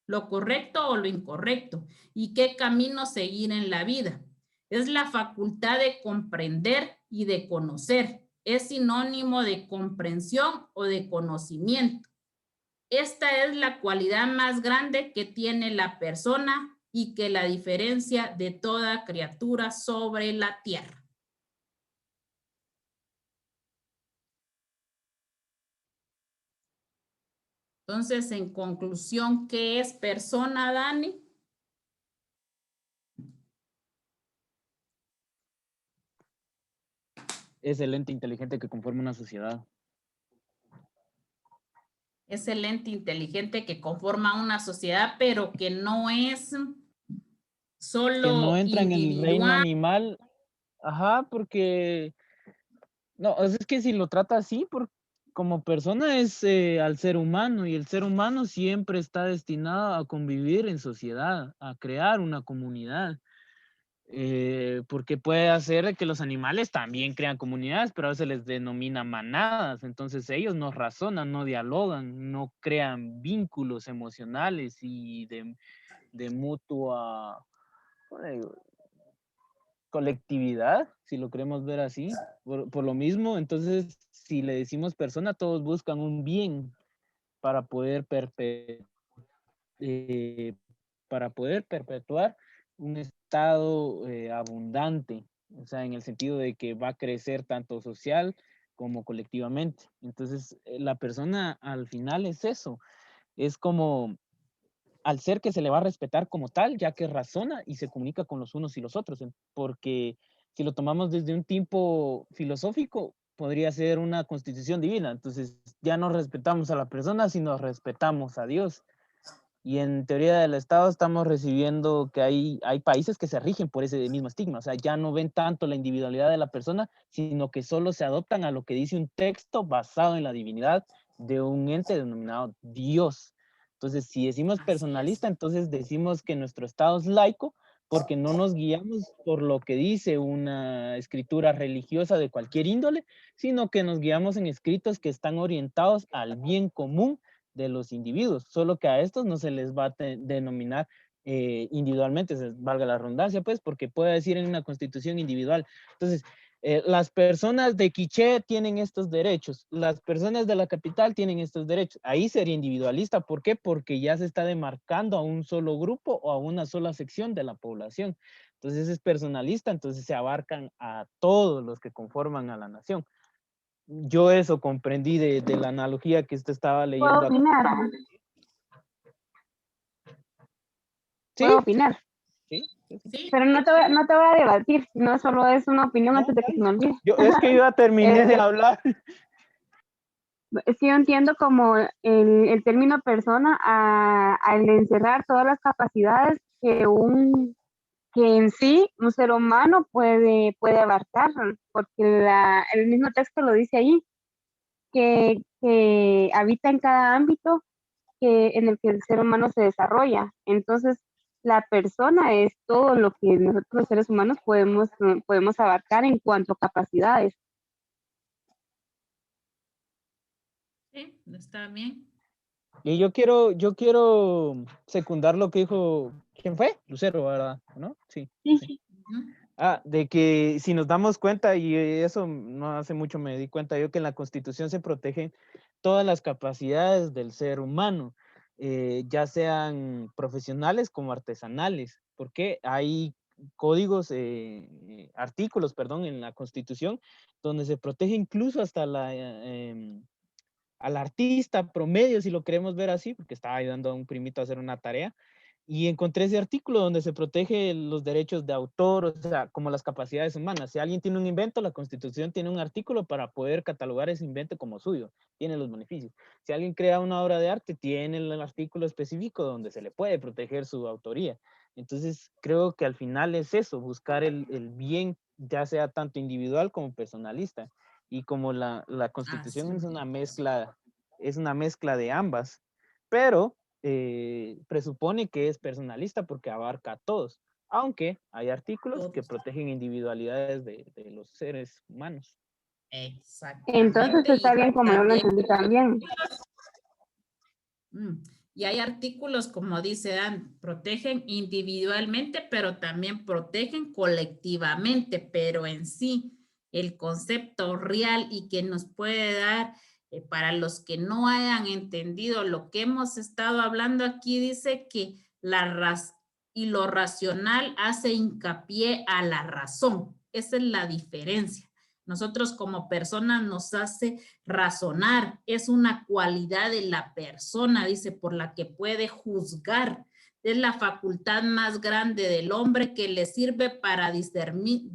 lo correcto o lo incorrecto y qué camino seguir en la vida. Es la facultad de comprender y de conocer. Es sinónimo de comprensión o de conocimiento. Esta es la cualidad más grande que tiene la persona y que la diferencia de toda criatura sobre la tierra. Entonces, en conclusión, ¿qué es persona, Dani? Es el ente inteligente que conforma una sociedad. Es el ente inteligente que conforma una sociedad, pero que no es solo Que no entra en el reino individual. animal. Ajá, porque... No, es que si lo trata así, como persona es al ser humano, y el ser humano siempre está destinado a convivir en sociedad, a crear una comunidad. Porque puede hacer que los animales también crean comunidades, pero a veces les denomina manadas, entonces ellos no razonan, no dialogan, no crean vínculos emocionales y de mutua colectividad, si lo queremos ver así, por lo mismo. Entonces, si le decimos persona, todos buscan un bien para poder perpetuar un estado abundante, o sea, en el sentido de que va a crecer tanto social como colectivamente. Entonces, la persona al final es eso, es como al ser que se le va a respetar como tal, ya que razona y se comunica con los unos y los otros, porque si lo tomamos desde un tiempo filosófico, podría ser una constitución divina. Entonces, ya no respetamos a la persona, sino respetamos a Dios. Y en teoría del Estado estamos recibiendo que hay países que se rigen por ese mismo estigma. O sea, ya no ven tanto la individualidad de la persona, sino que solo se adoptan a lo que dice un texto basado en la divinidad de un ente denominado Dios. Entonces, si decimos personalista, entonces decimos que nuestro Estado es laico porque no nos guiamos por lo que dice una escritura religiosa de cualquier índole, sino que nos guiamos en escritos que están orientados al bien común de los individuos, solo que a estos no se les va a denominar individualmente, valga la redundancia, pues, porque puede decir en una constitución individual. Entonces, las personas de Quiché tienen estos derechos, las personas de la capital tienen estos derechos. Ahí sería individualista. ¿Por qué? Porque ya se está demarcando a un solo grupo o a una sola sección de la población. Entonces es personalista, entonces se abarcan a todos los que conforman a la nación. Yo eso comprendí de la analogía que usted estaba leyendo. ¿Puedo opinar? ¿Sí? ¿Puedo opinar? Sí. Pero no te voy a debatir, no solo es una opinión antes de que se me olvide. Es que yo ya terminé de hablar. Es que yo entiendo como el término persona al encerrar todas las capacidades que en sí un ser humano puede abarcar, porque el mismo texto lo dice ahí, que habita en cada ámbito en el que el ser humano se desarrolla. Entonces, la persona es todo lo que nosotros los seres humanos podemos abarcar en cuanto a capacidades. Sí, está bien. Y yo quiero secundar lo que dijo, ¿quién fue? Lucero, ¿verdad? ¿No? Sí. Sí. De que si nos damos cuenta, y eso no hace mucho me di cuenta yo, que en la Constitución se protegen todas las capacidades del ser humano, ya sean profesionales como artesanales, porque hay códigos, artículos, perdón, en la Constitución, donde se protege incluso hasta al artista promedio, si lo queremos ver así, porque estaba ayudando a un primito a hacer una tarea, y encontré ese artículo donde se protege los derechos de autor, o sea, como las capacidades humanas. Si alguien tiene un invento, la Constitución tiene un artículo para poder catalogar ese invento como suyo, tiene los beneficios. Si alguien crea una obra de arte, tiene el artículo específico donde se le puede proteger su autoría. Entonces, creo que al final es eso, buscar el bien, ya sea tanto individual como personalista. Y como la Constitución es una mezcla de ambas, pero presupone que es personalista porque abarca a todos, aunque hay artículos que protegen individualidades de los seres humanos. Exacto. Entonces está bien como yo lo entendí también. Y hay artículos, como dice Dan, protegen individualmente, pero también protegen colectivamente, pero en sí, el concepto real y que nos puede dar, para los que no hayan entendido lo que hemos estado hablando aquí, dice que lo racional hace hincapié a la razón. Esa es la diferencia. Nosotros como personas nos hace razonar. Es una cualidad de la persona, dice, por la que puede juzgar. Es la facultad más grande del hombre que le sirve para discernir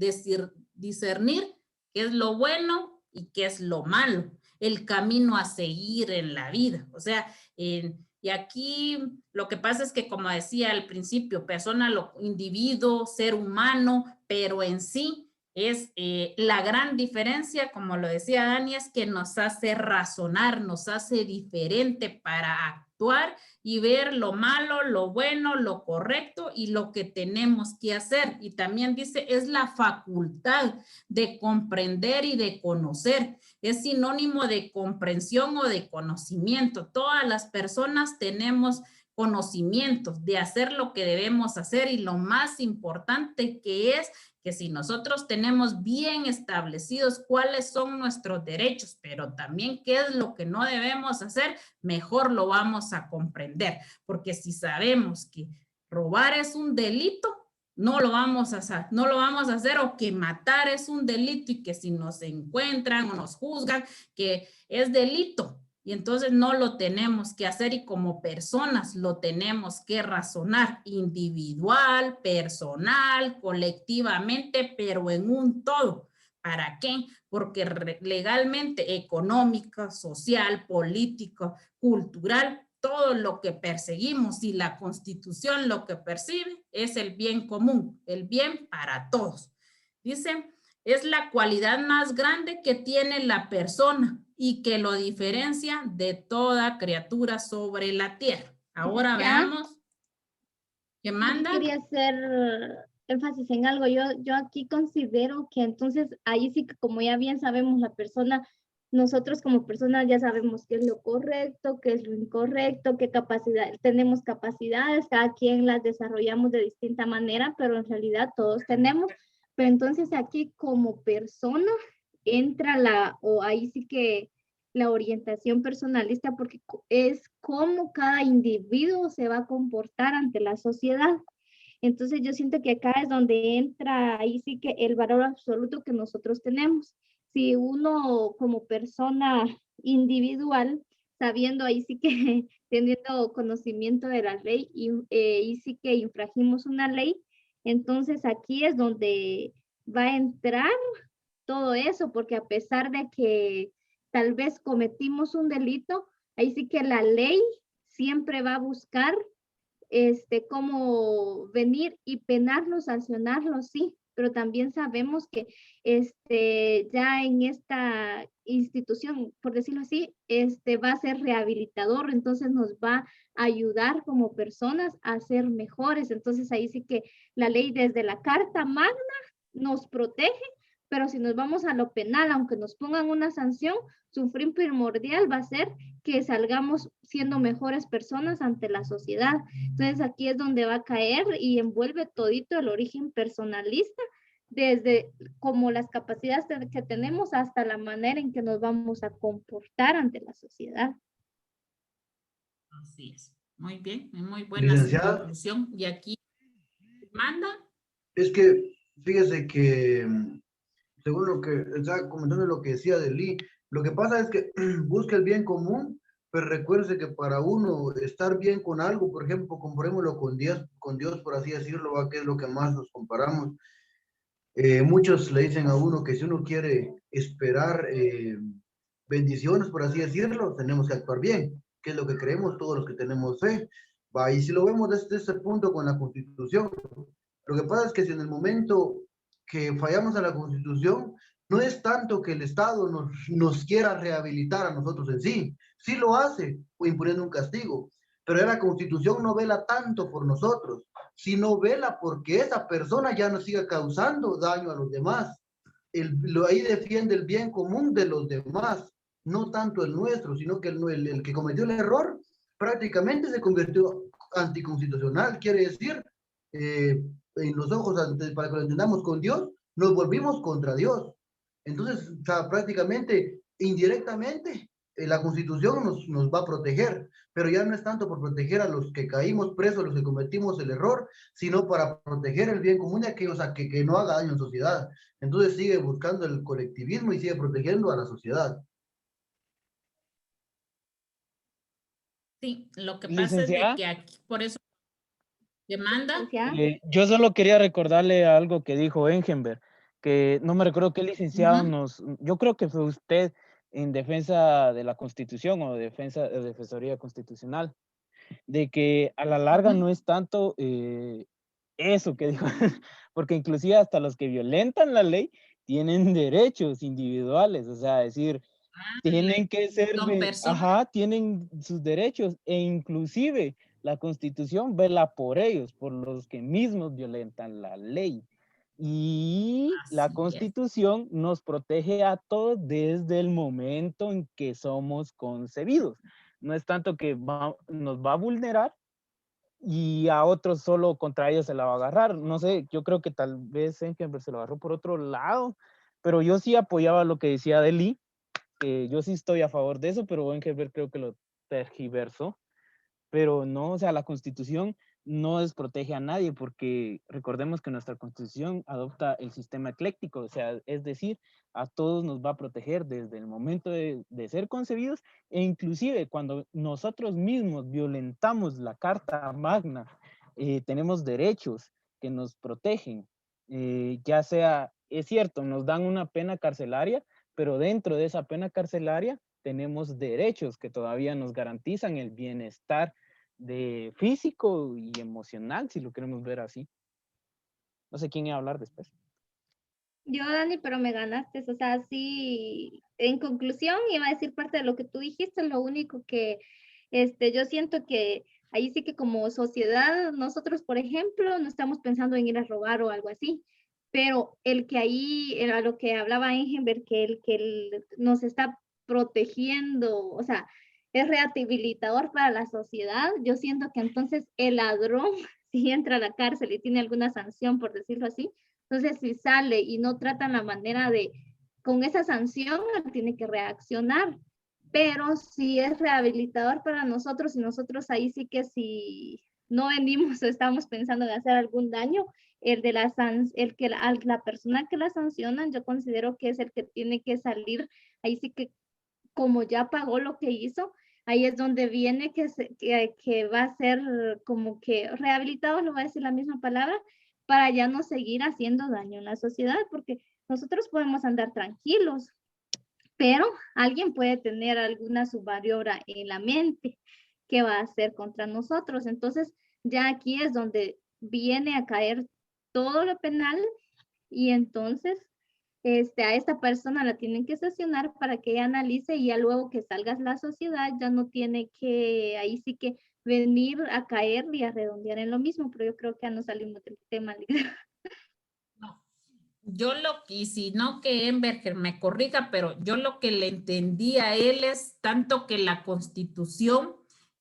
qué es lo bueno y qué es lo malo. El camino a seguir en la vida. O sea, y aquí lo que pasa es que, como decía al principio, persona, individuo, ser humano, pero en sí, es la gran diferencia, como lo decía Dani, es que nos hace razonar, nos hace diferente para actuar y ver lo malo, lo bueno, lo correcto y lo que tenemos que hacer. Y también dice, es la facultad de comprender y de conocer. Es sinónimo de comprensión o de conocimiento. Todas las personas tenemos conocimientos de hacer lo que debemos hacer, y lo más importante que es que si nosotros tenemos bien establecidos cuáles son nuestros derechos, pero también qué es lo que no debemos hacer, mejor lo vamos a comprender. Porque si sabemos que robar es un delito, no lo vamos a hacer, o que matar es un delito y que si nos encuentran o nos juzgan que es delito, y entonces no lo tenemos que hacer, y como personas lo tenemos que razonar individual, personal, colectivamente, pero en un todo. ¿Para qué? Porque legalmente, económica, social, política, cultural, todo lo que perseguimos y la Constitución lo que percibe es el bien común, el bien para todos. Dice, es la cualidad más grande que tiene la persona y que lo diferencia de toda criatura sobre la tierra. Ahora veamos qué manda. Quería hacer énfasis en algo. Yo aquí considero que entonces ahí sí que, como ya bien sabemos, la persona, nosotros como personas ya sabemos qué es lo correcto, qué es lo incorrecto, qué capacidad, tenemos capacidades, cada quien las desarrollamos de distinta manera, pero en realidad todos tenemos. Pero entonces aquí como persona entra ahí sí que la orientación personalista, porque es cómo cada individuo se va a comportar ante la sociedad. Entonces yo siento que acá es donde entra ahí sí que el valor absoluto que nosotros tenemos. Si uno como persona individual, sabiendo ahí sí que teniendo conocimiento de la ley y sí que infragimos una ley, entonces aquí es donde va a entrar todo eso, porque a pesar de que tal vez cometimos un delito, ahí sí que la ley siempre va a buscar cómo venir y penarlos, sancionarlos, sí, pero también sabemos que ya en esta institución, por decirlo así, va a ser rehabilitador, entonces nos va a ayudar como personas a ser mejores. Entonces ahí sí que la ley desde la Carta Magna nos protege, pero si nos vamos a lo penal, aunque nos pongan una sanción, su fin primordial va a ser que salgamos siendo mejores personas ante la sociedad. Entonces aquí es donde va a caer y envuelve todito el origen personalista, desde como las capacidades que tenemos hasta la manera en que nos vamos a comportar ante la sociedad. Así es. Muy bien, muy buena conclusión. Y aquí manda. Es que fíjese que según lo que estaba comentando, lo que decía de Lee, lo que pasa es que busca el bien común, pero recuerde que para uno estar bien con algo, por ejemplo, comparémoslo con Dios, por así decirlo, que es lo que más nos comparamos. Muchos le dicen a uno que si uno quiere esperar bendiciones, por así decirlo, tenemos que actuar bien, que es lo que creemos todos los que tenemos fe. Y si lo vemos desde ese punto con la Constitución, lo que pasa es que si en el momento que fallamos a la Constitución, no es tanto que el Estado nos quiera rehabilitar a nosotros en sí, sí lo hace, o imponiendo un castigo, pero la Constitución no vela tanto por nosotros, sino vela porque esa persona ya no siga causando daño a los demás. Ahí defiende el bien común de los demás, no tanto el nuestro, sino que el que cometió el error, prácticamente se convirtió anticonstitucional, quiere decir, en los ojos, para que lo entendamos con Dios, nos volvimos contra Dios. Entonces, o sea, prácticamente, indirectamente, la Constitución nos va a proteger, pero ya no es tanto por proteger a los que caímos presos, los que cometimos el error, sino para proteger el bien común de aquellos que no haga daño en sociedad. Entonces sigue buscando el colectivismo y sigue protegiendo a la sociedad. Sí, lo que pasa es de Licenciada. que aquí, por eso, demanda. Yo solo quería recordarle algo que dijo Engenberg, que no me recuerdo qué licenciado yo creo que fue usted en defensa de la Constitución o Defensoría Constitucional, de que a la larga no es tanto eso que dijo, porque inclusive hasta los que violentan la ley tienen derechos individuales, o sea, decir, tienen que ser, tienen sus derechos e inclusive la Constitución vela por ellos, por los que mismos violentan la ley. Y la Constitución nos protege a todos desde el momento en que somos concebidos. No es tanto que nos va a vulnerar y a otros solo contra ellos se la va a agarrar. No sé, yo creo que tal vez Engelbert se lo agarró por otro lado, pero yo sí apoyaba lo que decía Deli. Yo sí estoy a favor de eso, pero Engelbert creo que lo tergiversó. Pero no, o sea, la Constitución no desprotege a nadie porque recordemos que nuestra Constitución adopta el sistema ecléctico, o sea, es decir, a todos nos va a proteger desde el momento de ser concebidos e inclusive cuando nosotros mismos violentamos la Carta Magna, tenemos derechos que nos protegen, ya sea, es cierto, nos dan una pena carcelaria, pero dentro de esa pena carcelaria tenemos derechos que todavía nos garantizan el bienestar de físico y emocional, si lo queremos ver así. No sé quién iba a hablar después. Yo, Dani, pero me ganaste, o sea, sí, en conclusión iba a decir parte de lo que tú dijiste, lo único que yo siento que ahí sí que como sociedad, nosotros, por ejemplo, no estamos pensando en ir a robar o algo así, pero el que ahí, era lo que hablaba Engelbert, que él nos está protegiendo, o sea, es rehabilitador para la sociedad, yo siento que entonces el ladrón, si entra a la cárcel y tiene alguna sanción, por decirlo así, entonces si sale y no tratan la manera de, con esa sanción, tiene que reaccionar, pero si es rehabilitador para nosotros y nosotros ahí sí que si no venimos o estamos pensando en hacer algún daño, la persona que la sancionan, yo considero que es el que tiene que salir, ahí sí que como ya pagó lo que hizo, ahí es donde viene que va a ser como que rehabilitado, lo va a decir la misma palabra, para ya no seguir haciendo daño en la sociedad, porque nosotros podemos andar tranquilos, pero alguien puede tener alguna subvariora en la mente que va a hacer contra nosotros. Entonces, ya aquí es donde viene a caer todo lo penal y entonces a esta persona la tienen que sancionar para que ella analice y ya luego que salgas la sociedad ya no tiene que, ahí sí que venir a caer y a redondear en lo mismo, pero yo creo que ya no salimos del tema. No, yo y si no que Enberger me corrija, pero yo lo que le entendí a él es tanto que la Constitución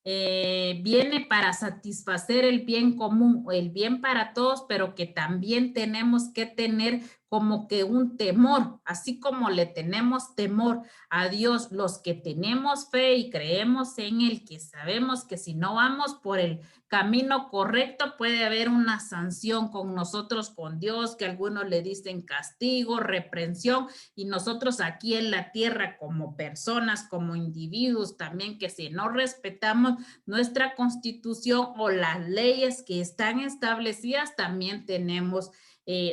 viene para satisfacer el bien común, el bien para todos, pero que también tenemos que tener como que un temor, así como le tenemos temor a Dios, los que tenemos fe y creemos en Él, que sabemos que si no vamos por el camino correcto puede haber una sanción con nosotros, con Dios, que algunos le dicen castigo, reprensión, y nosotros aquí en la tierra como personas, como individuos también, que si no respetamos nuestra Constitución o las leyes que están establecidas, también tenemos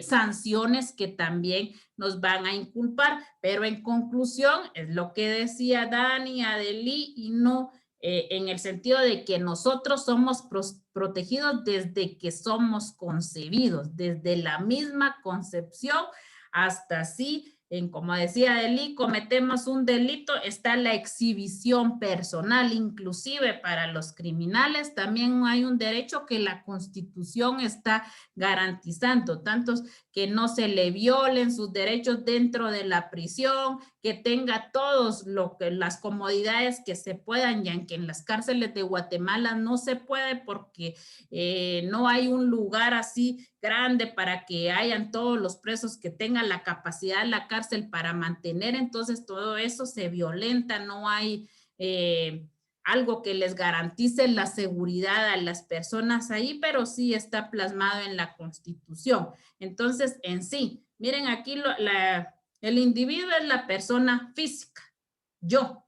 sanciones que también nos van a inculpar, pero en conclusión es lo que decía Dani, Adeli, y no en el sentido de que nosotros somos protegidos desde que somos concebidos, desde la misma concepción hasta así como decía Eli, cometemos un delito, está la exhibición personal, inclusive para los criminales también hay un derecho que la Constitución está garantizando, tantos que no se le violen sus derechos dentro de la prisión, que tenga todos las comodidades que se puedan, ya que en las cárceles de Guatemala no se puede porque no hay un lugar así grande para que hayan todos los presos que tengan la capacidad de la cárcel para mantener, entonces todo eso se violenta, no hay algo que les garantice la seguridad a las personas ahí, pero sí está plasmado en la Constitución. Entonces, en sí, miren aquí el individuo es la persona física. Yo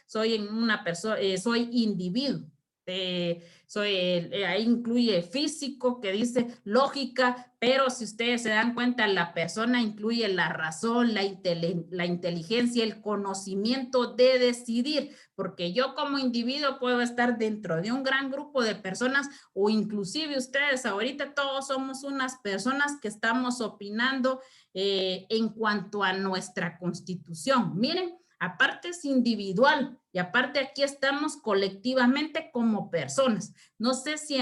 soy una persona, soy individuo. Ahí incluye físico, que dice lógica, pero si ustedes se dan cuenta, la persona incluye la razón, la inteligencia, el conocimiento de decidir, porque yo como individuo puedo estar dentro de un gran grupo de personas o inclusive ustedes ahorita todos somos unas personas que estamos opinando en cuanto a nuestra Constitución. Miren, aparte es individual y aparte aquí estamos colectivamente como personas. No sé si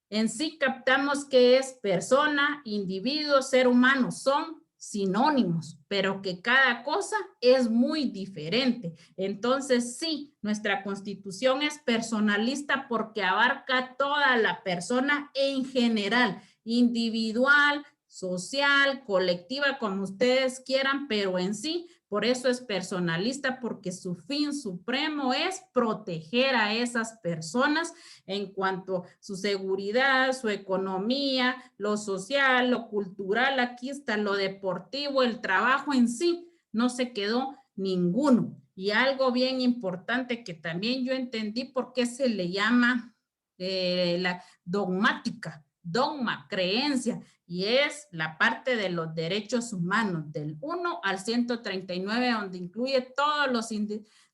en sí captamos que es persona, individuo, ser humano, son sinónimos, pero que cada cosa es muy diferente. Entonces sí, nuestra Constitución es personalista porque abarca toda la persona en general, individual, social, colectiva, como ustedes quieran, pero en sí, por eso es personalista, porque su fin supremo es proteger a esas personas en cuanto a su seguridad, su economía, lo social, lo cultural, aquí está lo deportivo, el trabajo en sí, no se quedó ninguno. Y algo bien importante que también yo entendí por qué se le llama la dogmática, dogma, creencia, y es la parte de los derechos humanos, del 1 al 139, donde incluye todos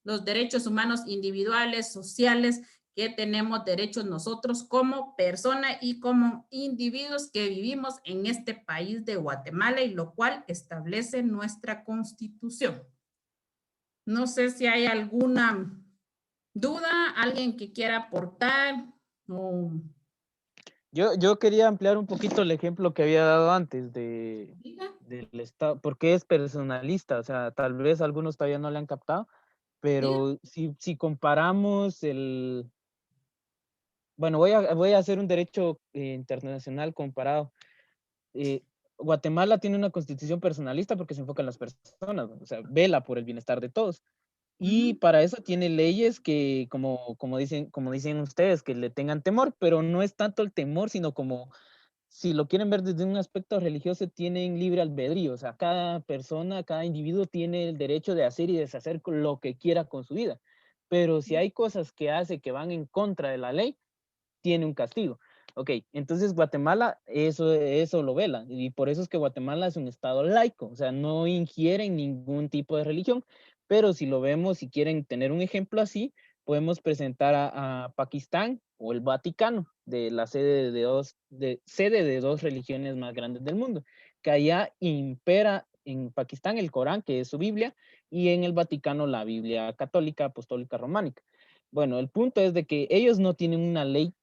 los derechos humanos individuales, sociales, que tenemos derechos nosotros como persona y como individuos que vivimos en este país de Guatemala, y lo cual establece nuestra Constitución. No sé si hay alguna duda, alguien que quiera aportar o... Yo quería ampliar un poquito el ejemplo que había dado antes del Estado, porque es personalista, o sea, tal vez algunos todavía no le han captado, pero si comparamos bueno, voy a hacer un derecho internacional comparado. Guatemala tiene una constitución personalista porque se enfoca en las personas, o sea, vela por el bienestar de todos. Y para eso tiene leyes que, como dicen ustedes, que le tengan temor, pero no es tanto el temor, sino como, si lo quieren ver desde un aspecto religioso, tienen libre albedrío. O sea, cada persona, cada individuo tiene el derecho de hacer y deshacer lo que quiera con su vida. Pero si hay cosas que hace que van en contra de la ley, tiene un castigo. Ok, entonces Guatemala eso lo vela, y por eso es que Guatemala es un estado laico, o sea, no ingiere en ningún tipo de religión, pero si lo vemos, si quieren tener un ejemplo así, podemos presentar a Pakistán o el Vaticano, de la sede de dos religiones más grandes del mundo, que allá impera en Pakistán el Corán, que es su Biblia, y en el Vaticano la Biblia católica, apostólica, románica. Bueno, el punto es de que ellos no tienen una ley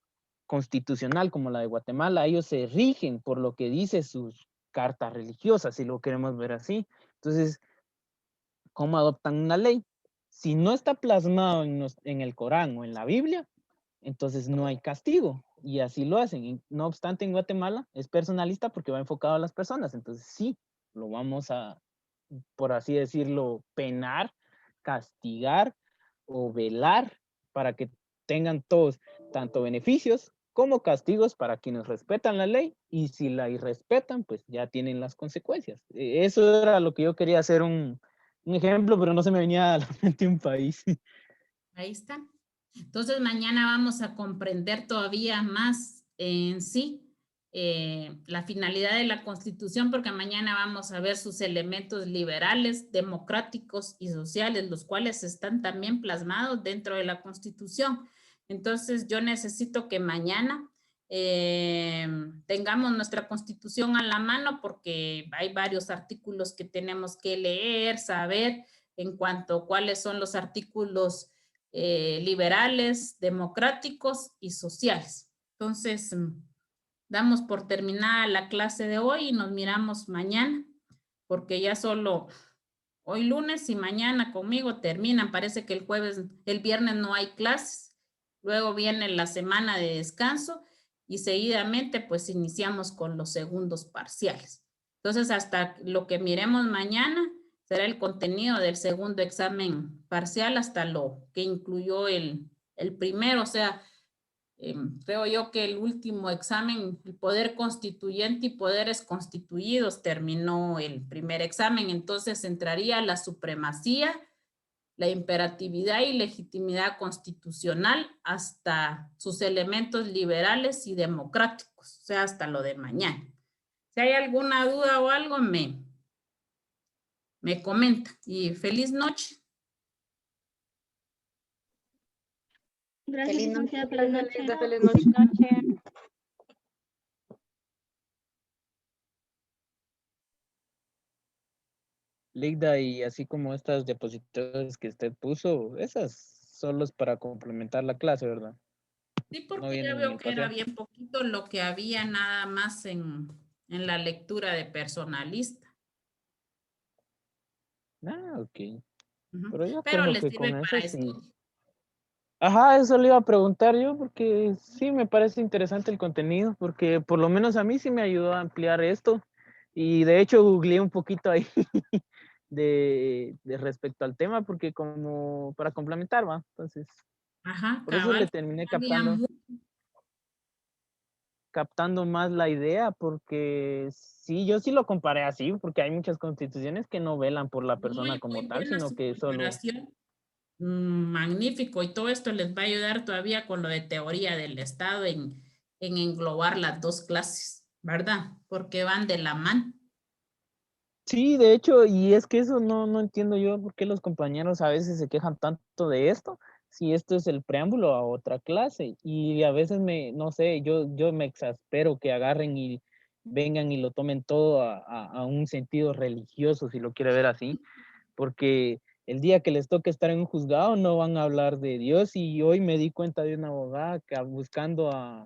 constitucional como la de Guatemala, ellos se rigen por lo que dice sus cartas religiosas, si lo queremos ver así. Entonces, ¿cómo adoptan una ley? Si no está plasmado en el Corán o en la Biblia, entonces no hay castigo, y así lo hacen. Y no obstante, en Guatemala es personalista porque va enfocado a las personas, entonces sí, lo vamos a, por así decirlo, penar, castigar o velar para que tengan todos tanto beneficios como castigos para quienes respetan la ley, y si la irrespetan, pues ya tienen las consecuencias. Eso era lo que yo quería hacer un ejemplo, pero no se me venía a la mente un país. Ahí está. Entonces mañana vamos a comprender todavía más en sí la finalidad de la Constitución, porque mañana vamos a ver sus elementos liberales, democráticos y sociales, los cuales están también plasmados dentro de la Constitución. Entonces yo necesito que mañana tengamos nuestra Constitución a la mano, porque hay varios artículos que tenemos que leer, saber en cuanto a cuáles son los artículos liberales, democráticos y sociales. Entonces, damos por terminada la clase de hoy y nos miramos mañana, porque ya solo hoy lunes y mañana conmigo terminan. Parece que el viernes no hay clases. Luego viene la semana de descanso y seguidamente pues iniciamos con los segundos parciales. Entonces, hasta lo que miremos mañana será el contenido del segundo examen parcial, hasta lo que incluyó el primero. O sea, creo yo que el último examen, el poder constituyente y poderes constituidos, terminó el primer examen. Entonces entraría la supremacía, la imperatividad y legitimidad constitucional hasta sus elementos liberales y democráticos, o sea, hasta lo de mañana. Si hay alguna duda o algo, me comenta. Y feliz noche. Gracias, Feliz noche. licenciada. Feliz Feliz noche. Ligda, y así como estas diapositivas que usted puso, esas solo es para complementar la clase, ¿verdad? Sí, porque No ya vienen en veo el que era parcial. bien poquito lo que había nada más en la lectura de personalista. Ah, ok. Ujú. Pero yo Pero creo les que sirve con eso para sí. estudio. Ajá, eso le iba a preguntar yo, porque sí me parece interesante el contenido, porque por lo menos a mí sí me ayudó a ampliar esto. Y de hecho googleé un poquito ahí de respecto al tema, porque como para complementar, ¿va? Entonces, Ajá, por eso le cabal. terminé Había captando más la idea, porque sí, yo sí lo comparé así, porque hay muchas constituciones que no velan por la persona como tal, buena sino su que solo... comparación. Magnífico. Y todo esto les va a ayudar todavía con lo de teoría del Estado en englobar las dos clases, ¿verdad? Porque van de la mano. Sí, de hecho, y es que eso no entiendo yo por qué los compañeros a veces se quejan tanto de esto, si esto es el preámbulo a otra clase. Y a veces no sé, yo me exaspero que agarren y vengan y lo tomen todo a un sentido religioso, si lo quiere ver así, porque el día que les toque estar en un juzgado no van a hablar de Dios. Y hoy me di cuenta de una abogada que buscando a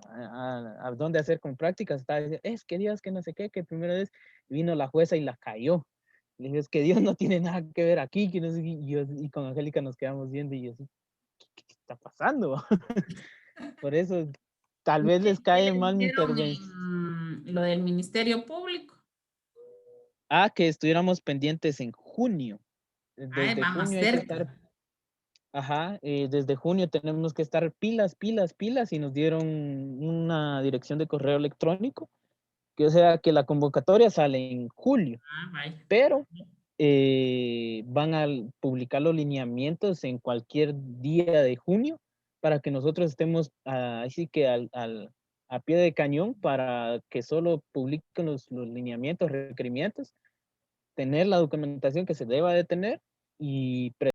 dónde hacer con prácticas, estaba diciendo, es que Dios, que no sé qué, que primera vez vino la jueza y la cayó. Le dije, es que Dios no tiene nada que ver aquí, que no sé qué. Y con Angélica nos quedamos viendo y yo así, ¿qué está pasando? Por eso tal vez les ¿Qué cae les mal mi dieron intervención. en lo del Ministerio Público? Que estuviéramos pendientes en junio. Ay, Desde va más junio hay que cerca. estar... Ajá, desde junio tenemos que estar pilas, y nos dieron una dirección de correo electrónico, que o sea que la convocatoria sale en julio, Vaya. pero van a publicar los lineamientos en cualquier día de junio para que nosotros estemos así que a pie de cañón para que solo publiquen los lineamientos, requerimientos, tener la documentación que se deba de tener y